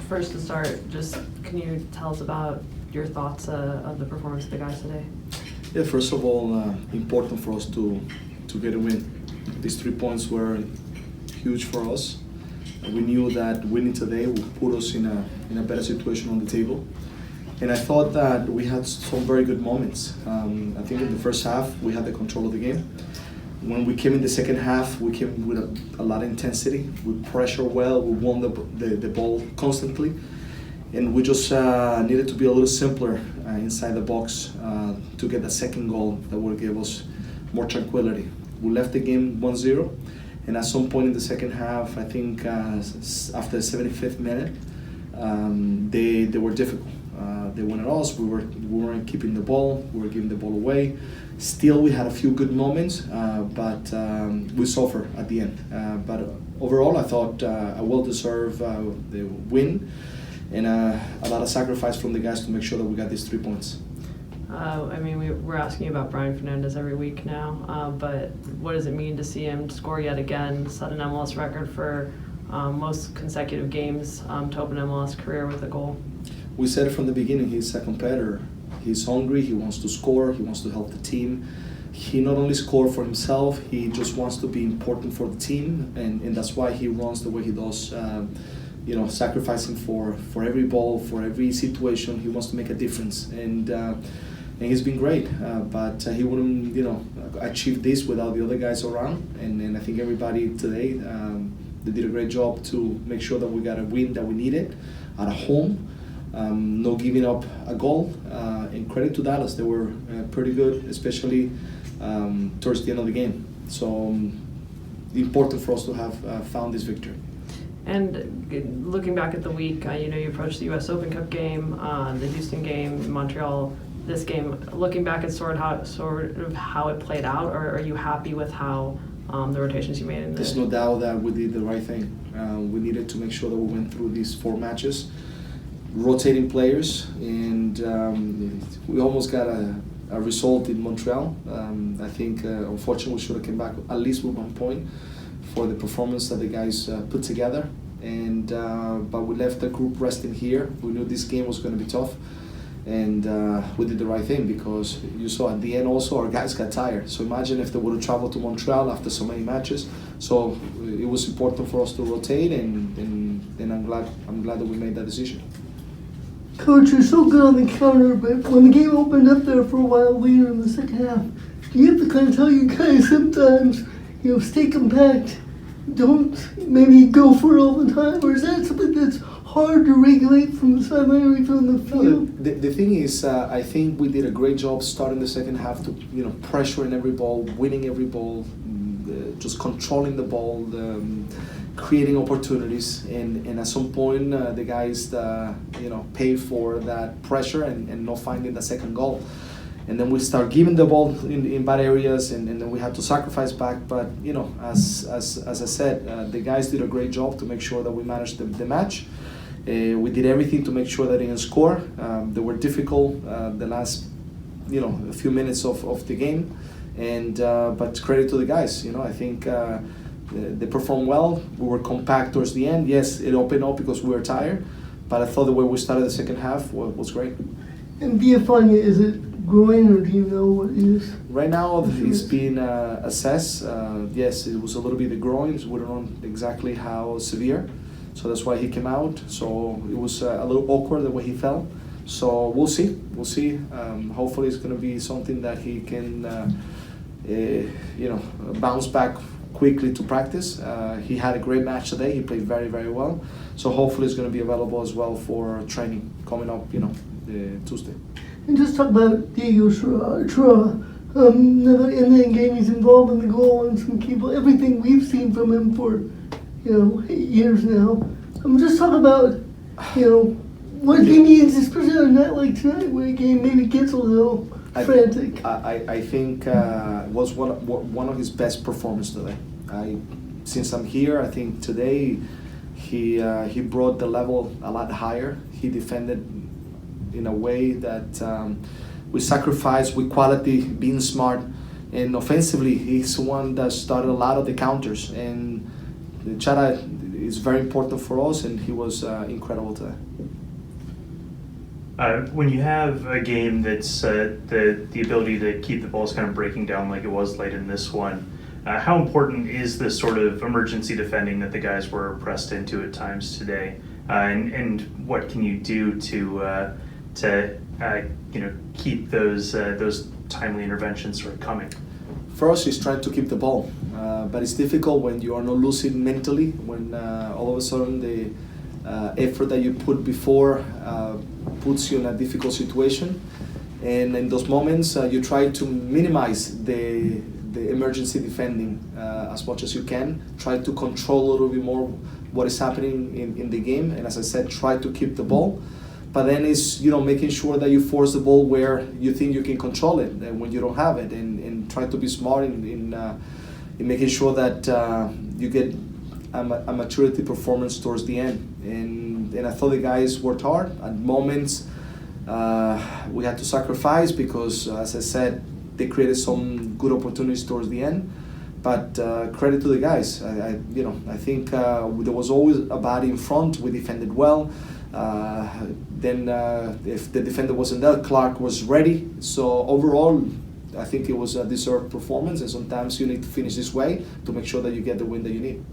First to start, just can you tell us about your thoughts of the performance of the guys today? Yeah, first of all, important for us to get a win. These 3 points were huge for us. We knew that winning today would put us in a better situation on the table. And I thought that we had some very good moments. I think in the first half, we had the control of the game. When we came in the second half, we came with a lot of intensity. We pressured well, we won the ball constantly. And we just needed to be a little simpler inside the box to get the second goal that would give us more tranquility. We left the game 1-0, and at some point in the second half, I think after the 75th minute, they were difficult. They went at us, we weren't keeping the ball, we were giving the ball away. Still, we had a few good moments, but we suffered at the end. But overall, I thought a well-deserved the win, and a lot of sacrifice from the guys to make sure that we got these 3 points. We're asking you about Brian Fernandez every week now, but what does it mean to see him score yet again, set an MLS record for most consecutive games to open MLS career with a goal? We said it from the beginning, he's a competitor. He's hungry, he wants to score, he wants to help the team. He not only scores for himself, he just wants to be important for the team, and that's why he runs the way he does. Sacrificing for every ball, for every situation. He wants to make a difference, and he's been great. But he wouldn't, achieve this without the other guys around. And I think everybody today, they did a great job to make sure that we got a win that we needed at home. No giving up a goal. And credit to Dallas, they were pretty good, especially towards the end of the game. So important for us to have found this victory. And looking back at the week, you approached the U.S. Open Cup game, the Houston game, Montreal, this game. Looking back at sort of how it played out, or are you happy with how the rotations you made in There's no doubt that we did the right thing. We needed to make sure that we went through these 4 matches, rotating players, and we almost got a result in Montreal. I think, unfortunately, we should have come back at least with 1 point for the performance that the guys put together, but we left the group resting here. We knew this game was going to be tough, and we did the right thing, because you saw at the end also our guys got tired. So imagine if they would have traveled to Montreal after so many matches. So it was important for us to rotate, and I'm glad that we made that decision. Coach, you're so good on the counter, but when the game opened up there for a while later in the second half, do you have to kind of tell you guys sometimes, stay compact, don't maybe go for it all the time, or is that something that's hard to regulate from the sideline or even on the field? No, the thing is, I think we did a great job starting the second half to pressuring every ball, winning every ball, just controlling the ball, creating opportunities, and at some point the guys pay for that pressure and not finding the second goal. And then we start giving the ball in bad areas, and then we had to sacrifice back. But as I said, the guys did a great job to make sure that we managed the match. We did everything to make sure that they didn't score. They were difficult the last a few minutes of the game, but credit to the guys. I think they performed well. We were compact towards the end. Yes, it opened up because we were tired, but I thought the way we started the second half was great. And Giovanni, is it groin, or do you know what it is? Right now, it's being assessed. Yes, it was a little bit the groin. We don't know exactly how severe, so that's why he came out. So it was a little awkward the way he fell. So we'll see. Hopefully, it's going to be something that he can, bounce back quickly to practice. He had a great match today. He played very, very well. So hopefully, it's going to be available as well for training coming up, Tuesday. And just talk about Diego Chura. Now that in the game he's involved in the goal and some key, everything we've seen from him for 8 years now. Just talk about what he needs, especially on a night like tonight where the game maybe gets a little frantic. I think was one of his best performances today. Since I'm here, I think today he brought the level a lot higher. He defended in a way that we sacrificed with quality, being smart, and offensively he's the one that started a lot of the counters. And Chara it's very important for us, and he was incredible today. When you have a game that's the ability to keep the balls kind of breaking down like it was late in this one, how important is this sort of emergency defending that the guys were pressed into at times today, and what can you do to keep those timely interventions sort of coming? For us, it's trying to keep the ball, but it's difficult when you are not losing mentally, when all of a sudden the effort that you put before puts you in a difficult situation, and in those moments you try to minimize the emergency defending as much as you can, try to control a little bit more what is happening in the game, and as I said, try to keep the ball. But then it's making sure that you force the ball where you think you can control it, and when you don't have it, and try to be smart in making sure that you get a maturity performance towards the end. And I thought the guys worked hard. At moments we had to sacrifice because, as I said, they created some good opportunities towards the end. But credit to the guys. I think there was always a body in front. We defended well. Then if the defender wasn't there, Clark was ready. So overall, I think it was a deserved performance, and sometimes you need to finish this way to make sure that you get the win that you need.